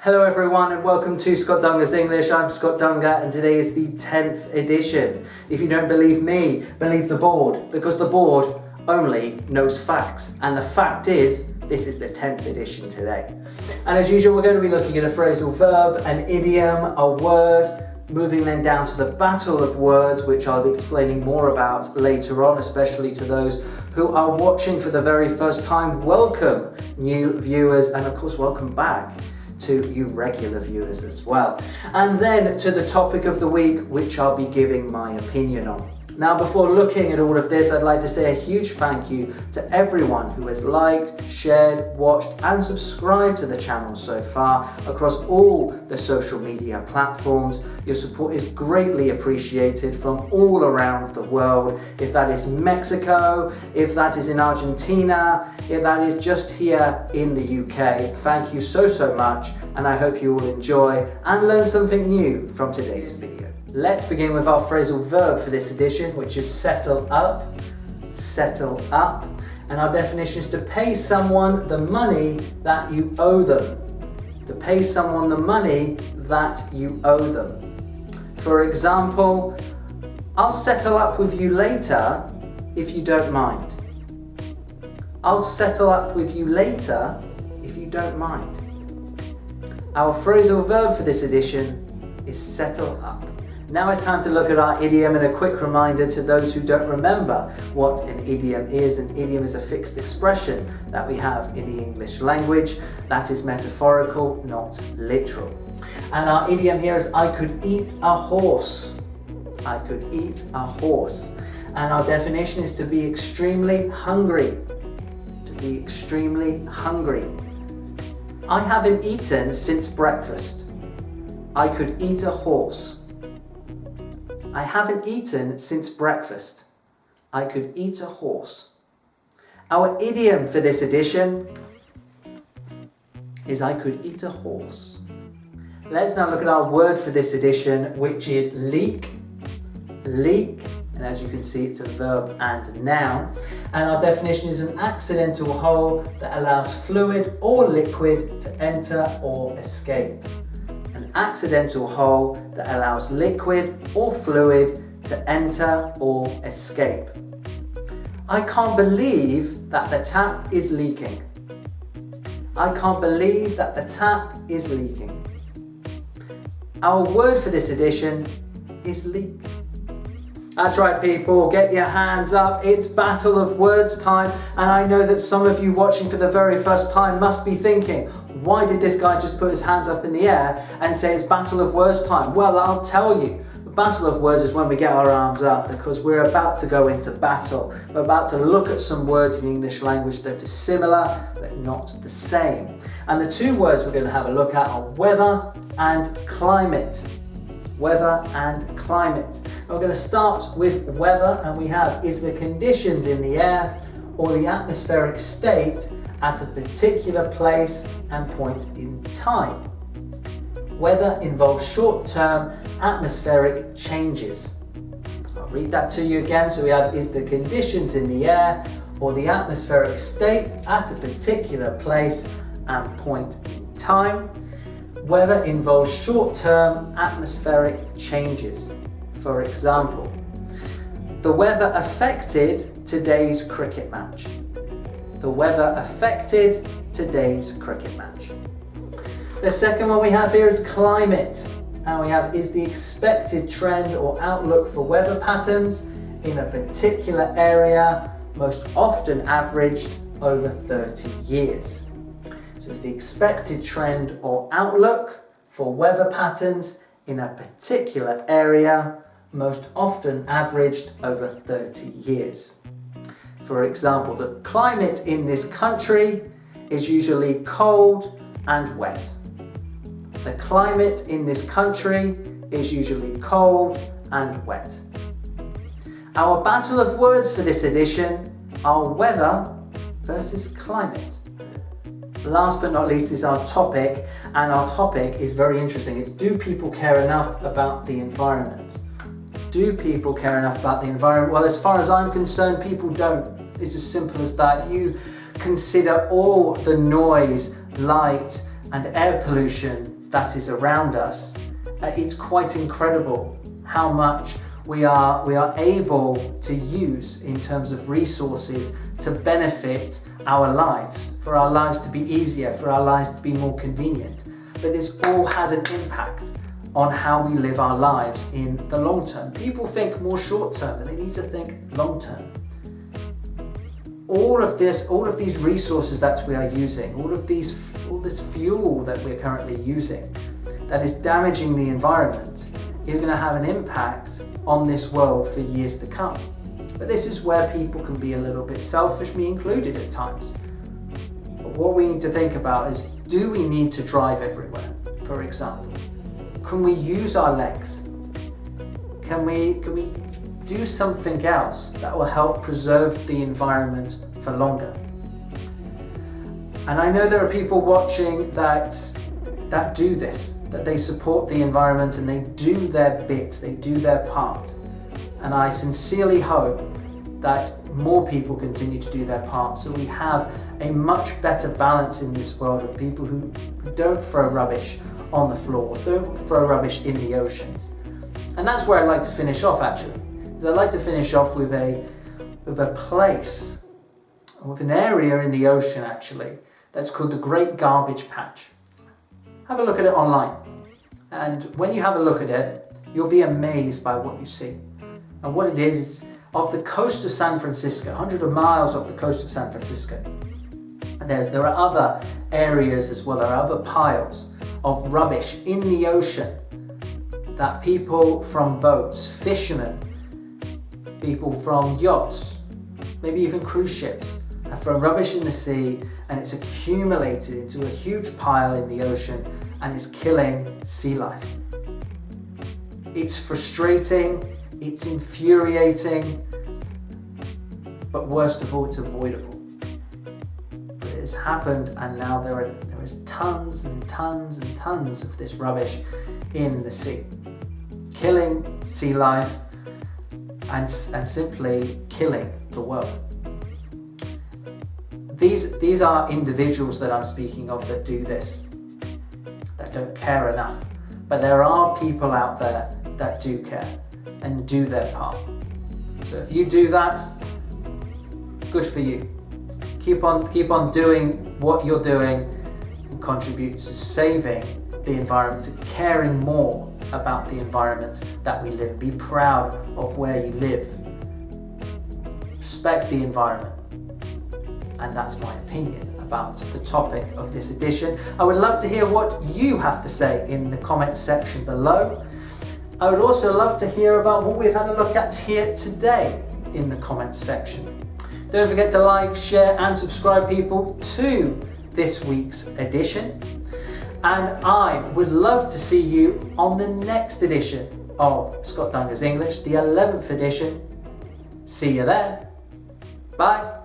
Hello everyone and welcome to Scott Dunger's English. I'm Scott Dunger and today is the 10th edition. If you don't believe me, believe the board, because the board only knows facts. And the fact is, this is the 10th edition today. And as usual, we're going to be looking at a phrasal verb, an idiom, a word, moving then down to the battle of words, which I'll be explaining more about later on, especially to those who are watching for the very first time. Welcome, new viewers, and of course, welcome back to you regular viewers as well. And then to the topic of the week, which I'll be giving my opinion on. Now, before looking at all of this, I'd like to say a huge thank you to everyone who has liked, shared, watched and subscribed to the channel so far across all the social media platforms. Your support is greatly appreciated from all around the world. If that is Mexico, if that is in Argentina, if that is just here in the UK, thank you so much, and I hope you all enjoy and learn something new from today's video. Let's begin with our phrasal verb for this edition, which is settle up. Settle up. And our definition is to pay someone the money that you owe them. To pay someone the money that you owe them. For example, I'll settle up with you later if you don't mind. I'll settle up with you later if you don't mind. Our phrasal verb for this edition is settle up. Now it's time to look at our idiom, and a quick reminder to those who don't remember what an idiom is. An idiom is a fixed expression that we have in the English language that is metaphorical, not literal. And our idiom here is I could eat a horse. I could eat a horse. And our definition is to be extremely hungry. To be extremely hungry. I haven't eaten since breakfast. I could eat a horse. I haven't eaten since breakfast. I could eat a horse. Our idiom for this edition is I could eat a horse. Let's now look at our word for this edition, which is leak. Leak, and as you can see, it's a verb and noun. And our definition is an accidental hole that allows fluid or liquid to enter or escape. An accidental hole that allows liquid or fluid to enter or escape. I can't believe that the tap is leaking. I can't believe that the tap is leaking. Our word for this edition is leak. That's right, people, get your hands up. It's battle of words time, and I know that some of you watching for the very first time must be thinking, why did this guy just put his hands up in the air and say it's battle of words time? Well, I'll tell you. The battle of words is when we get our arms up, because we're about to go into battle. We're about to look at some words in the English language that are similar but not the same. And the two words we're going to have a look at are weather and climate. Weather and climate. And we're going to start with weather, and we have is the conditions in the air or the atmospheric state at a particular place and point in time. Weather involves short-term atmospheric changes. I'll read that to you again. So we have is the conditions in the air or the atmospheric state at a particular place and point in time. Weather involves short-term atmospheric changes. For example, the weather affected today's cricket match. The weather affected today's cricket match. The second one we have here is climate. And we have is the expected trend or outlook for weather patterns in a particular area, most often averaged over 30 years. So it's the expected trend or outlook for weather patterns in a particular area, most often averaged over 30 years. For example, the climate in this country is usually cold and wet. The climate in this country is usually cold and wet. Our battle of words for this edition are weather versus climate. Last but not least is our topic, and our topic is very interesting. It's do people care enough about the environment? Do people care enough about the environment? Well, as far as I'm concerned, people don't. It's as simple as that. You consider all the noise, light, and air pollution that is around us, it's quite incredible how much we are able to use in terms of resources to benefit our lives, for our lives to be easier, for our lives to be more convenient. But this all has an impact on how we live our lives in the long term. People think more short term, but they need to think long term. All of these resources that we are using, all this fuel that we're currently using that is damaging the environment is going to have an impact on this world for years to come. But this is where people can be a little bit selfish, me included at times. But what we need to think about is, do we need to drive everywhere, for example? Can we use our legs? Can we do something else that will help preserve the environment for longer? And I know there are people watching that do this, that they support the environment and they do their bit, they do their part. And I sincerely hope that more people continue to do their part, so we have a much better balance in this world of people who don't throw rubbish on the floor, don't throw rubbish in the oceans. And that's where I'd like to finish off actually. I'd like to finish off with a place, with an area in the ocean actually, that's called the Great Garbage Patch. Have a look at it online. And when you have a look at it, you'll be amazed by what you see. And what it is off the coast of San Francisco, 100 miles off the coast of San Francisco. And there are other areas as well, there are other piles of rubbish in the ocean that people from boats, fishermen, people from yachts, maybe even cruise ships, have thrown rubbish in the sea, and it's accumulated into a huge pile in the ocean and is killing sea life. It's frustrating, it's infuriating, but worst of all, it's avoidable. But it has happened, and now there is tons and tons and tons of this rubbish in the sea, killing sea life and simply killing the world. These are individuals that I'm speaking of that do this, that don't care enough. But there are people out there that do care and do their part. So if you do that, good for you. Keep on doing what you're doing and contribute to saving the environment, to caring more about the environment that we live in. Be proud of where you live. Respect the environment. And that's my opinion about the topic of this edition. I would love to hear what you have to say in the comments section below. I would also love to hear about what we've had a look at here today in the comments section. Don't forget to like, share and subscribe, people, to this week's edition. And I would love to see you on the next edition of Scott Dunger's English, the 11th edition. See you there. Bye.